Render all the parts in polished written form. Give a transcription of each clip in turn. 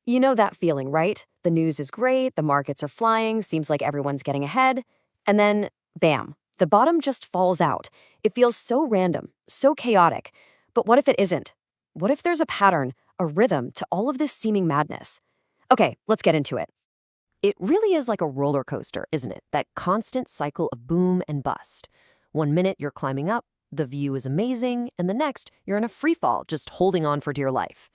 You know that feeling, right? The news is great, the markets are flying, seems like everyone's getting ahead. And then, bam, the bottom just falls out. It feels so random, so chaotic. But what if it isn't? What if there's a pattern, a rhythm to all of this seeming madness? Okay, let's get into it. It really is like a roller coaster, isn't it? That constant cycle of boom and bust. One minute you're climbing up, the view is amazing, and the next you're in a free fall, just holding on for dear life.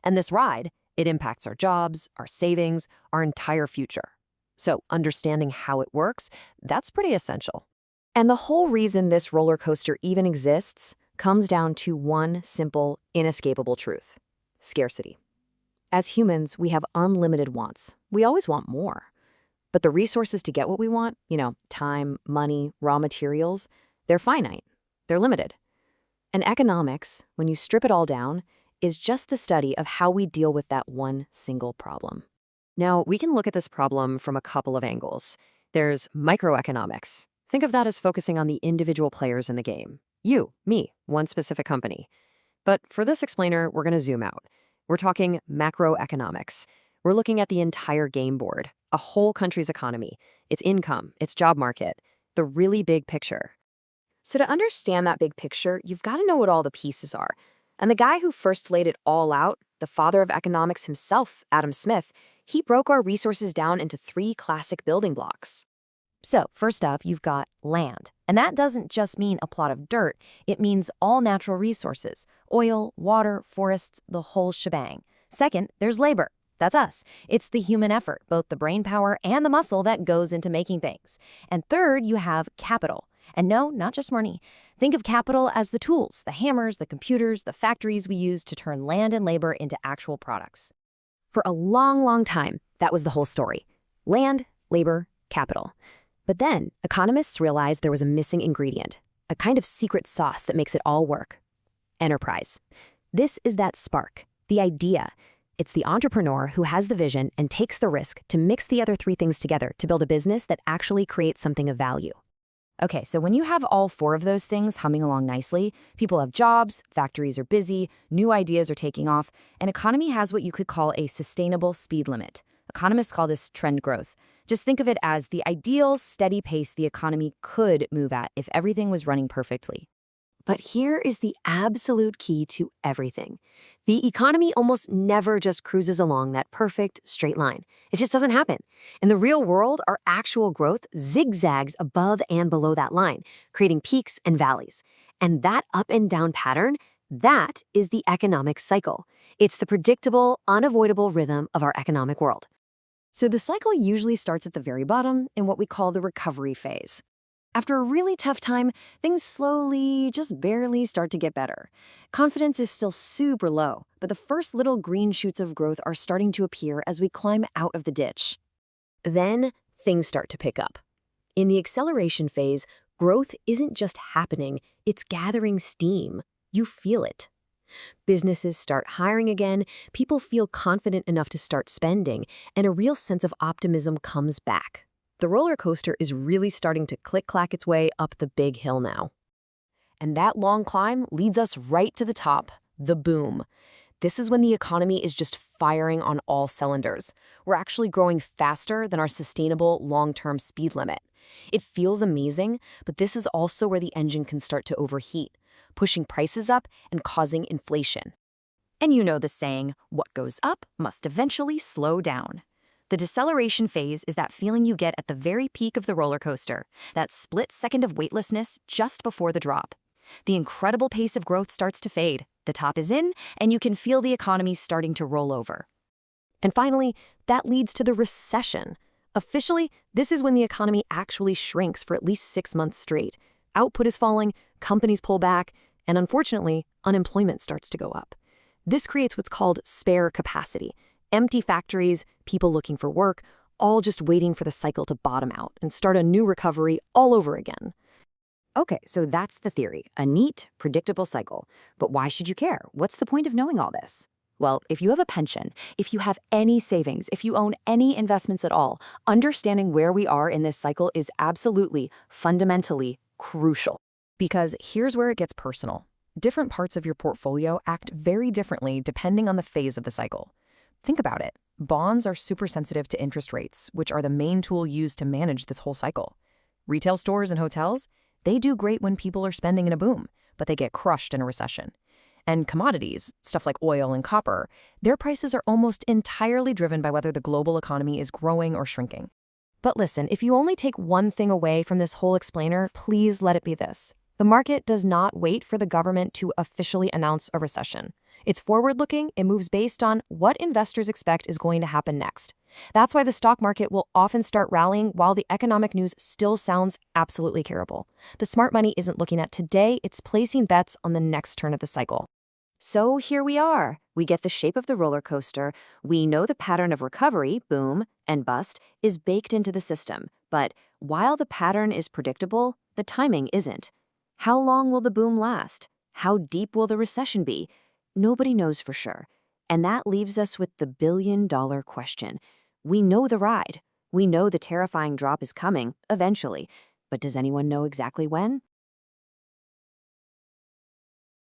And this ride, it impacts our jobs, our savings, our entire future. So understanding how it works, that's pretty essential. And the whole reason this roller coaster even exists comes down to one simple, inescapable truth: scarcity. As humans, we have unlimited wants. We always want more. But the resources to get what we want, time, money, raw materials, they're finite. They're limited. And economics, when you strip it all down, is just the study of how we deal with that one single problem. Now, we can look at this problem from a couple of angles. There's microeconomics. Think of that as focusing on the individual players in the game. You, me, one specific company. But for this explainer, we're going to zoom out. We're talking macroeconomics. We're looking at the entire game board, a whole country's economy, its income, its job market, the really big picture. So to understand that big picture, you've got to know what all the pieces are. And the guy who first laid it all out, the father of economics himself, Adam Smith, he broke our resources down into three classic building blocks. So, first up, you've got land. And that doesn't just mean a plot of dirt. It means all natural resources: oil, water, forests, the whole shebang. Second, there's labor. That's us. It's the human effort, both the brain power and the muscle that goes into making things. And third, you have capital. And no, not just money. Think of capital as the tools, the hammers, the computers, the factories we use to turn land and labor into actual products. For a long, long time, that was the whole story. Land, labor, capital. But then, economists realized there was a missing ingredient, a kind of secret sauce that makes it all work: enterprise. This is that spark, the idea. It's the entrepreneur who has the vision and takes the risk to mix the other three things together to build a business that actually creates something of value. Okay, so when you have all four of those things humming along nicely, people have jobs, factories are busy, new ideas are taking off, an economy has what you could call a sustainable speed limit. Economists call this trend growth. Just think of it as the ideal, steady pace the economy could move at if everything was running perfectly. But here is the absolute key to everything. The economy almost never just cruises along that perfect straight line. It just doesn't happen. In the real world, our actual growth zigzags above and below that line, creating peaks and valleys. And that up and down pattern, that is the economic cycle. It's the predictable, unavoidable rhythm of our economic world. So the cycle usually starts at the very bottom in what we call the recovery phase. After a really tough time, things slowly, just barely start to get better. Confidence is still super low, but the first little green shoots of growth are starting to appear as we climb out of the ditch. Then, things start to pick up. In the acceleration phase, growth isn't just happening, it's gathering steam. You feel it. Businesses start hiring again, people feel confident enough to start spending, and a real sense of optimism comes back. The roller coaster is really starting to click-clack its way up the big hill now. And that long climb leads us right to the top, the boom. This is when the economy is just firing on all cylinders. We're actually growing faster than our sustainable long-term speed limit. It feels amazing, but this is also where the engine can start to overheat, pushing prices up and causing inflation. And you know the saying, what goes up must eventually slow down. The deceleration phase is that feeling you get at the very peak of the roller coaster, that split second of weightlessness just before the drop. The incredible pace of growth starts to fade, the top is in, and you can feel the economy starting to roll over. And finally, that leads to the recession. Officially, this is when the economy actually shrinks for at least 6 months straight. Output is falling, companies pull back, and unfortunately, unemployment starts to go up. This creates what's called spare capacity. Empty factories, people looking for work, all just waiting for the cycle to bottom out and start a new recovery all over again. Okay, so that's the theory, a neat, predictable cycle. But why should you care? What's the point of knowing all this? Well, if you have a pension, if you have any savings, if you own any investments at all, understanding where we are in this cycle is absolutely, fundamentally crucial. Because here's where it gets personal. Different parts of your portfolio act very differently depending on the phase of the cycle. Think about it. Bonds are super sensitive to interest rates, which are the main tool used to manage this whole cycle. Retail stores and hotels, they do great when people are spending in a boom, but they get crushed in a recession. And commodities, stuff like oil and copper, their prices are almost entirely driven by whether the global economy is growing or shrinking. But listen, if you only take one thing away from this whole explainer, please let it be this. The market does not wait for the government to officially announce a recession. It's forward-looking, it moves based on what investors expect is going to happen next. That's why the stock market will often start rallying while the economic news still sounds absolutely terrible. The smart money isn't looking at today, it's placing bets on the next turn of the cycle. So here we are. We get the shape of the roller coaster. We know the pattern of recovery, boom and bust, is baked into the system. But while the pattern is predictable, the timing isn't. How long will the boom last? How deep will the recession be? Nobody knows for sure. And that leaves us with the billion-dollar question. We know the ride. We know the terrifying drop is coming, eventually. But does anyone know exactly when?